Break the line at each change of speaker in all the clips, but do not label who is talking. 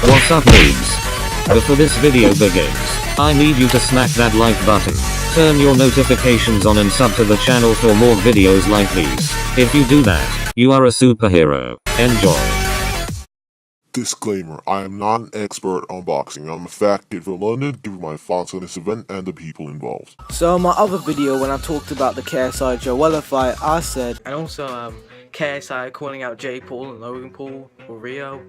What's up noobs? Before this video begins, I need you to smack that like button, turn your notifications on and sub to the channel for more videos like these. If you do that, you are a superhero. Enjoy.
Disclaimer, I am not an expert on boxing. I'm a fact kid from London, giving my thoughts on this event and the people involved.
So in my other video when I talked about the KSI Joella fight, I said,
and also KSI calling out Jake Paul and Logan Paul or Rio.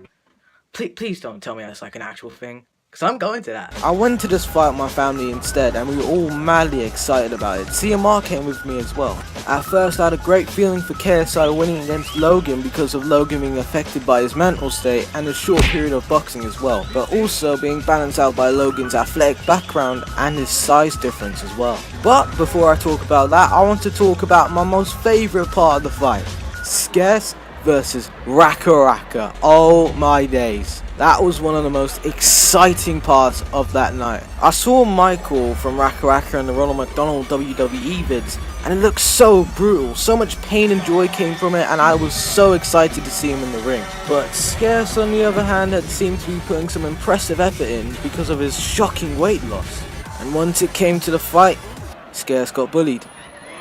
Please don't tell me that's like an actual thing, because I'm going to that.
I went to this fight with my family instead, and we were all madly excited about it. CMR came with me as well. At first I had a great feeling for KSI winning against Logan because of Logan being affected by his mental state and a short period of boxing as well, but also being balanced out by Logan's athletic background and his size difference as well. But before I talk about that, I want to talk about my most favourite part of the fight. Scarce versus Raka. Oh my days. That was one of the most exciting parts of that night. I saw Michael from Raka in the Ronald McDonald WWE vids, and it looked so brutal. So much pain and joy came from it, and I was so excited to see him in the ring. But Scarce, on the other hand, had seemed to be putting some impressive effort in because of his shocking weight loss. And once it came to the fight, Scarce got bullied.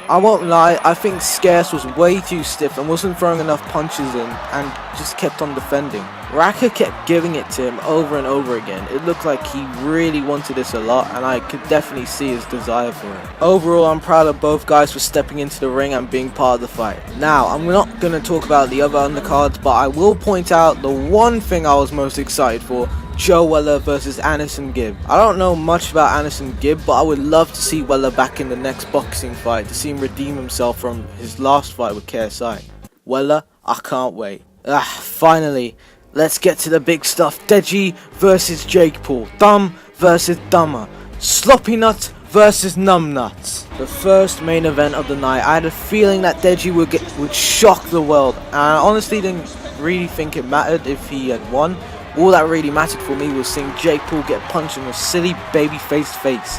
I won't lie, I think Scarce was way too stiff and wasn't throwing enough punches in and just kept on defending. Raka kept giving it to him over and over again. It looked like he really wanted this a lot, and I could definitely see his desire for it. Overall, I'm proud of both guys for stepping into the ring and being part of the fight. Now, I'm not going to talk about the other undercards, but I will point out the one thing I was most excited for: Joe Weller versus Anderson Gibb. I don't know much about Anderson Gibb, but I would love to see Weller back in the next boxing fight to see him redeem himself from his last fight with KSI. Weller, I can't wait. Finally, let's get to the big stuff. Deji versus Jake Paul. Dumb versus dumber. Sloppy nuts versus numbnuts. The first main event of the night. I had a feeling that Deji would shock the world, and I honestly didn't really think it mattered if he had won. All that really mattered for me was seeing Jake Paul get punched in a silly baby-faced face.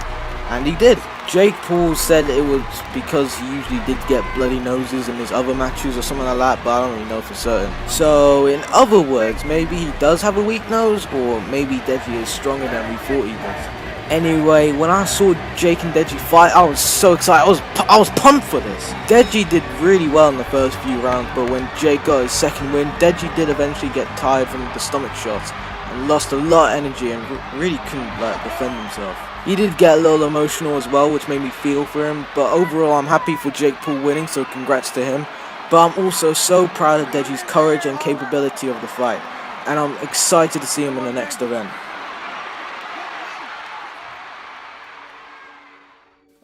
And he did. Jake Paul said it was because he usually did get bloody noses in his other matches or something like that, but I don't really know for certain. So in other words, maybe he does have a weak nose, or maybe Deji is stronger than we thought he was. Anyway, when I saw Jake and Deji fight, I was so excited. I was pumped for this. Deji did really well in the first few rounds, but when Jake got his second win, Deji did eventually get tired from the stomach shots and lost a lot of energy and really couldn't defend himself. He did get a little emotional as well, which made me feel for him, but overall I'm happy for Jake Paul winning, so congrats to him. But I'm also so proud of Deji's courage and capability of the fight, and I'm excited to see him in the next event.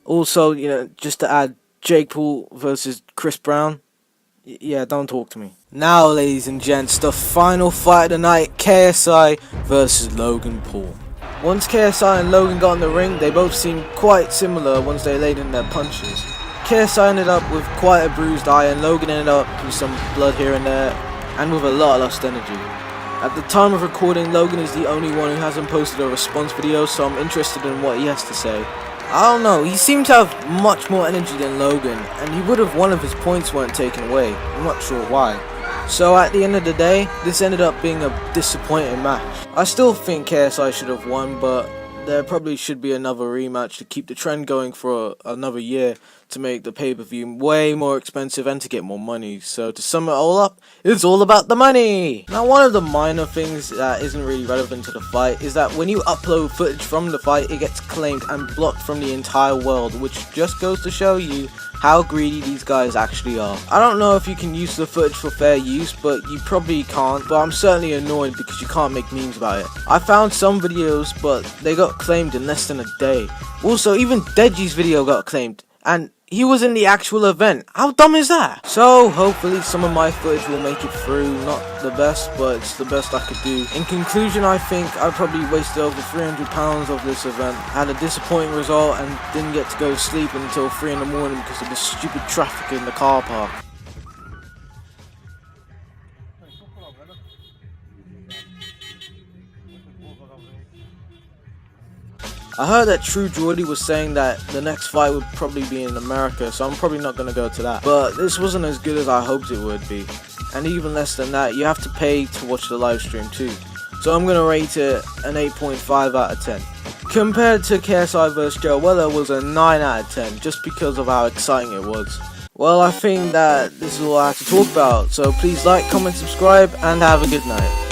Also, just to add, Jake Paul versus Chris Brown. Yeah, don't talk to me. Now, ladies and gents, the final fight of the night, KSI versus Logan Paul. Once KSI and Logan got in the ring, they both seemed quite similar once they laid in their punches. KSI ended up with quite a bruised eye, and Logan ended up with some blood here and there, and with a lot of lost energy. At the time of recording, Logan is the only one who hasn't posted a response video, so I'm interested in what he has to say. I don't know, he seemed to have much more energy than Logan, and he would have won if his points weren't taken away. I'm not sure why. So at the end of the day, this ended up being a disappointing match. I still think KSI should have won, but there probably should be another rematch to keep the trend going for another year, to make the pay-per-view way more expensive and to get more money. So to sum it all up, it's all about the money! Now, one of the minor things that isn't really relevant to the fight is that when you upload footage from the fight, it gets claimed and blocked from the entire world, which just goes to show you how greedy these guys actually are. I don't know if you can use the footage for fair use, but you probably can't, but I'm certainly annoyed because you can't make memes about it. I found some videos, but they got claimed in less than a day. Also, even Deji's video got claimed, and he was in the actual event. How dumb is that? So hopefully some of my footage will make it through. Not the best, but it's the best I could do. In conclusion, I think I probably wasted over £300 of this event. Had a disappointing result and didn't get to go to sleep until 3 in the morning because of the stupid traffic in the car park. I heard that True Geordie was saying that the next fight would probably be in America, so I'm probably not going to go to that. But this wasn't as good as I hoped it would be. And even less than that, you have to pay to watch the live stream too. so I'm gonna rate it an 8.5 out of 10. Compared to KSI vs Joe Weller was a 9 out of 10, just because of how exciting it was. Well, I think that this is all I have to talk about, so please like, comment, subscribe, and have a good night.